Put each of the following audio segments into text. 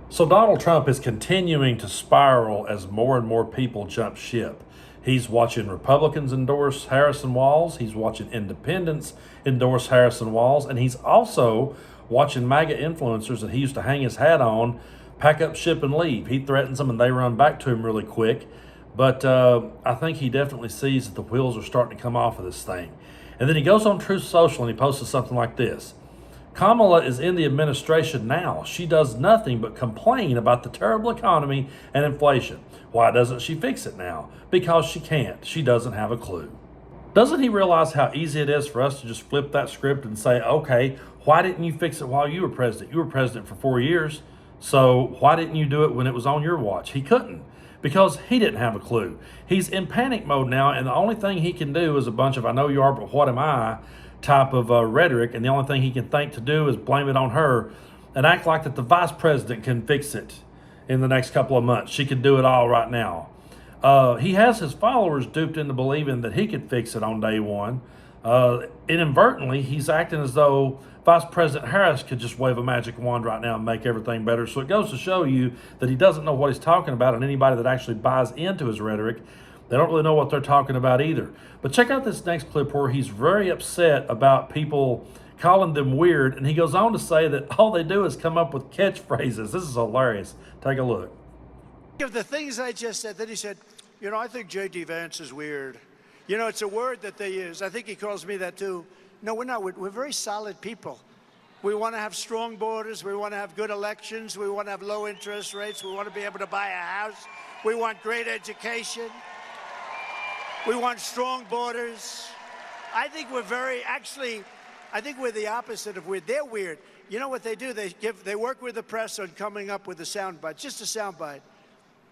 So Donald Trump is continuing to spiral as more and more people jump ship. He's watching Republicans endorse Harris Walz. He's watching independents endorse Harris Walz. And he's also watching MAGA influencers that he used to hang his hat on pack up ship and leave. He threatens them and they run back to him really quick. But I think he definitely sees that the wheels are starting to come off of this thing. And then he goes on Truth Social and he posts something like this. Kamala is in the administration now. She does nothing but complain about the terrible economy and inflation. Why doesn't she fix it now? Because she can't. She doesn't have a clue. Doesn't he realize how easy it is for us to just flip that script and say, okay, why didn't you fix it while you were president? You were president for 4 years, so why didn't you do it when it was on your watch? He couldn't, because he didn't have a clue. He's in panic mode now, and the only thing he can do is a bunch of I know you are, but what am I type of rhetoric, and the only thing he can think to do is blame it on her and act like that the vice president can fix it in the next couple of months. She could do it all right now. He has his followers duped into believing that he could fix it on day one. Inadvertently, he's acting as though Vice President Harris could just wave a magic wand right now and make everything better. So it goes to show you that he doesn't know what he's talking about, and anybody that actually buys into his rhetoric, they don't really know what they're talking about either. But check out this next clip where he's very upset about people calling them weird, and he goes on to say that all they do is come up with catchphrases. This is hilarious. Take a look. Of the things I just said, then he said, I think J.D. Vance is weird. It's a word that they use. I think he calls me that too. No, we're not. We're very solid people. We want to have strong borders. We want to have good elections. We want to have low interest rates. We want to be able to buy a house. We want great education. We want strong borders. I think we're I think we're the opposite of weird. They're weird. You know what they do? They work with the press on coming up with a soundbite, just a soundbite.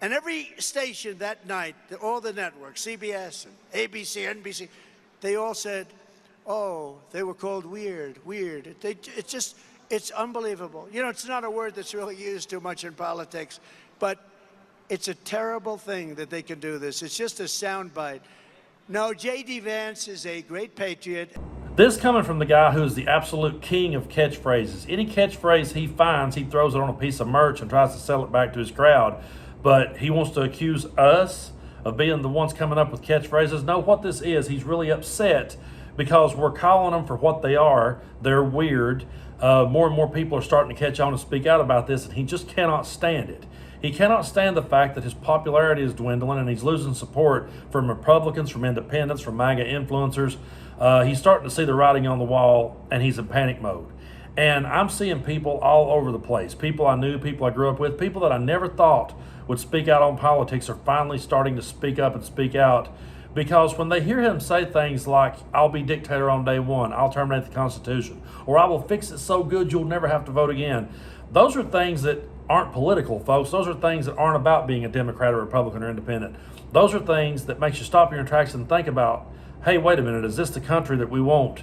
And every station that night, all the networks, CBS and ABC, NBC, they all said, oh, they were called weird. It's unbelievable. It's not a word that's really used too much in politics, but it's a terrible thing that they can do this. It's just a soundbite. No, J.D. Vance is a great patriot. This coming from the guy who is the absolute king of catchphrases. Any catchphrase he finds, he throws it on a piece of merch and tries to sell it back to his crowd. But he wants to accuse us of being the ones coming up with catchphrases. No, what this is, he's really upset because we're calling them for what they are. They're weird. More and more people are starting to catch on and speak out about this, and he just cannot stand it. He cannot stand the fact that his popularity is dwindling and he's losing support from Republicans, from independents, from MAGA influencers. He's starting to see the writing on the wall, and he's in panic mode. And I'm seeing people all over the place. People I knew, people I grew up with, people that I never thought would speak out on politics are finally starting to speak up and speak out, because when they hear him say things like, I'll be dictator on day one, I'll terminate the Constitution, or I will fix it so good you'll never have to vote again, those are things that aren't political, folks. Those are things that aren't about being a Democrat or Republican or independent. Those are things that makes you stop in your tracks and think about, hey, wait a minute, is this the country that we want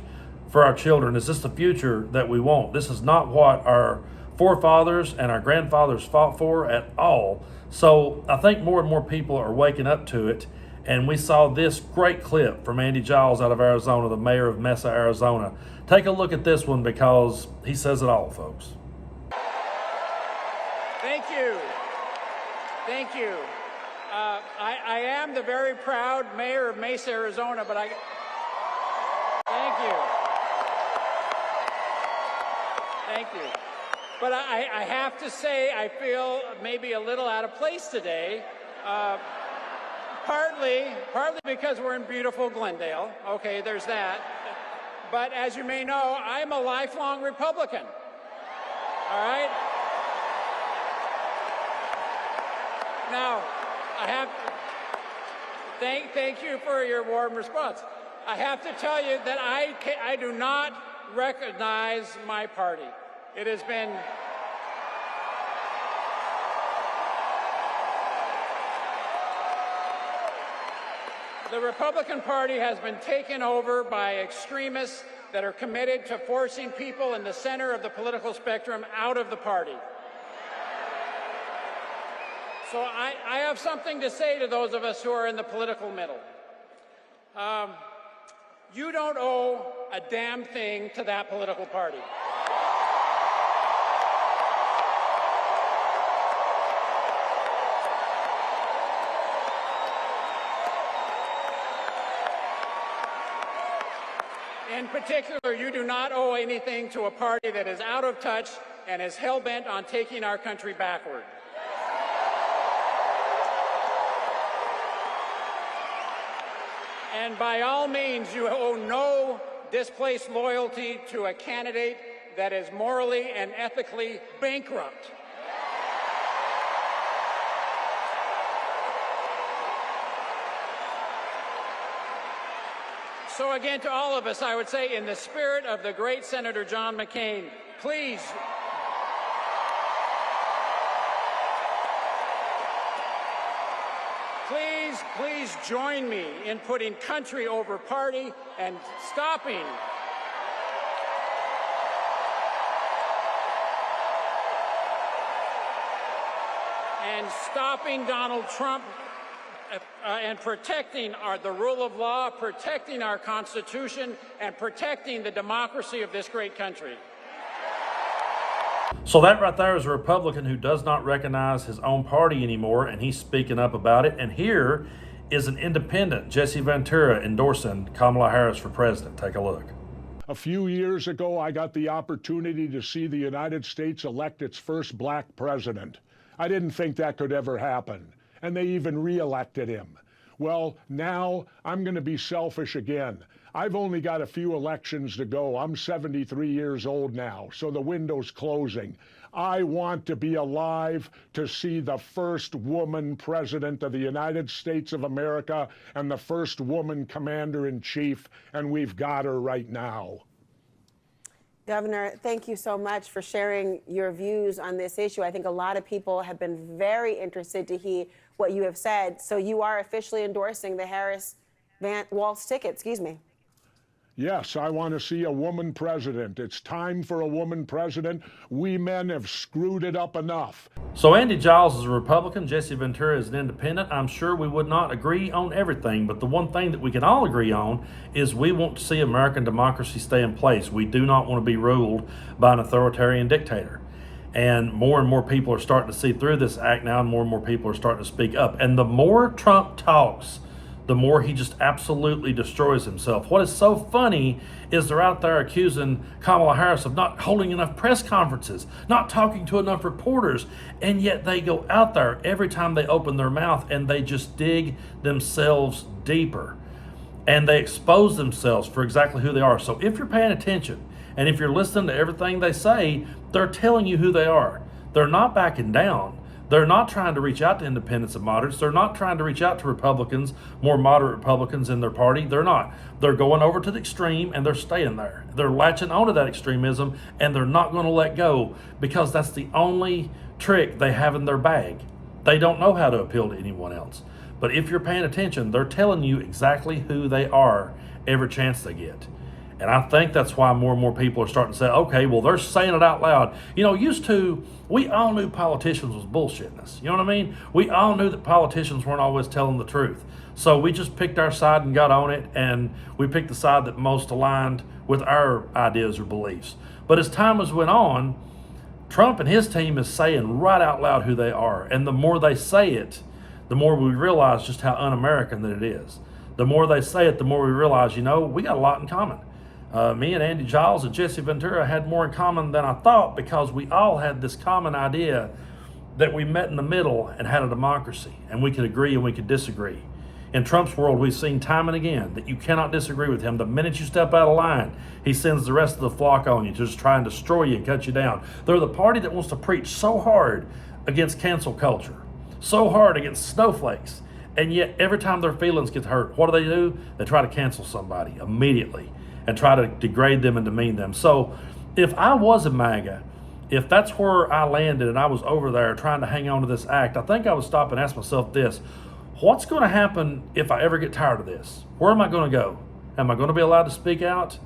for our children? Is this the future that we want? This is not what our forefathers and our grandfathers fought for at all. So I think more and more people are waking up to it. And we saw this great clip from Andy Giles out of Arizona, the mayor of Mesa, Arizona. Take a look at this one because he says it all, folks. Thank you. Thank you. I am the very proud mayor of Mesa, Arizona, but thank you. Thank you. But I have to say, I feel maybe a little out of place today. Partly because we're in beautiful Glendale. Okay, there's that. But as you may know, I'm a lifelong Republican. All right? Now, I have thank you for your warm response. I have to tell you that I do not recognize my party. It has been the Republican Party has been taken over by extremists that are committed to forcing people in the center of the political spectrum out of the party. So I have something to say to those of us who are in the political middle. You don't owe a damn thing to that political party. In particular, you do not owe anything to a party that is out of touch and is hell-bent on taking our country backward. And by all means, you owe no displaced loyalty to a candidate that is morally and ethically bankrupt. So again, to all of us, I would say, in the spirit of the great Senator John McCain, please join me in putting country over party and stopping Donald Trump and protecting the rule of law, protecting our Constitution, and protecting the democracy of this great country. So that right there is a Republican who does not recognize his own party anymore, and he's speaking up about it. And here is an independent, Jesse Ventura, endorsing Kamala Harris for president. Take a look. A few years ago, I got the opportunity to see the United States elect its first black president. I didn't think that could ever happen, and they even re-elected him. Well, now I'm going to be selfish again. I've only got a few elections to go. I'm 73 years old now, so the window's closing. I want to be alive to see the first woman president of the United States of America and the first woman commander-in-chief, and we've got her right now. Governor, thank you so much for sharing your views on this issue. I think a lot of people have been very interested to hear what you have said. So you are officially endorsing the Harris Walz ticket, excuse me. Yes, I want to see a woman president. It's time for a woman president. We men have screwed it up enough. So Andy Giles is a Republican, Jesse Ventura is an independent. I'm sure we would not agree on everything, but the one thing that we can all agree on is we want to see American democracy stay in place. We do not want to be ruled by an authoritarian dictator. And more people are starting to see through this act now, and more people are starting to speak up. And the more Trump talks, the more he just absolutely destroys himself. What is so funny is they're out there accusing Kamala Harris of not holding enough press conferences, not talking to enough reporters, and yet they go out there every time they open their mouth and they just dig themselves deeper. And they expose themselves for exactly who they are. So if you're paying attention and if you're listening to everything they say, they're telling you who they are. They're not backing down. They're not trying to reach out to independents and moderates. They're not trying to reach out to Republicans, more moderate Republicans in their party. They're not. They're going over to the extreme and they're staying there. They're latching onto that extremism and they're not going to let go because that's the only trick they have in their bag. They don't know how to appeal to anyone else. But if you're paying attention, they're telling you exactly who they are every chance they get. And I think that's why more people are starting to say, okay, well, they're saying it out loud. You know, used to, we all knew politicians was bullshitting us. You know what I mean? We all knew that politicians weren't always telling the truth. So we just picked our side and got on it, and we picked the side that most aligned with our ideas or beliefs. But as time has went on, Trump and his team is saying right out loud who they are. And the more they say it, the more we realize just how un-American that it is. The more they say it, the more we realize, you know, we got a lot in common. Me and Andy Giles and Jesse Ventura had more in common than I thought because we all had this common idea that we met in the middle and had a democracy and we could agree and we could disagree. In Trump's world, we've seen time and again that you cannot disagree with him. The minute you step out of line, he sends the rest of the flock on you to just try and destroy you and cut you down. They're the party that wants to preach so hard against cancel culture, so hard against snowflakes, and yet every time their feelings get hurt, what do? They try to cancel somebody immediately and try to degrade them and demean them. So if I was a MAGA, if that's where I landed and I was over there trying to hang on to this act, I think I would stop and ask myself this: what's going to happen if I ever get tired of this? Where am I going to go? Am I going to be allowed to speak out?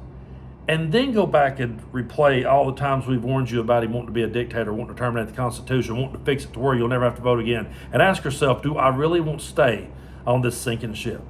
And then go back and replay all the times we've warned you about him wanting to be a dictator, wanting to terminate the Constitution, wanting to fix it to where you'll never have to vote again. And ask yourself, do I really want to stay on this sinking ship?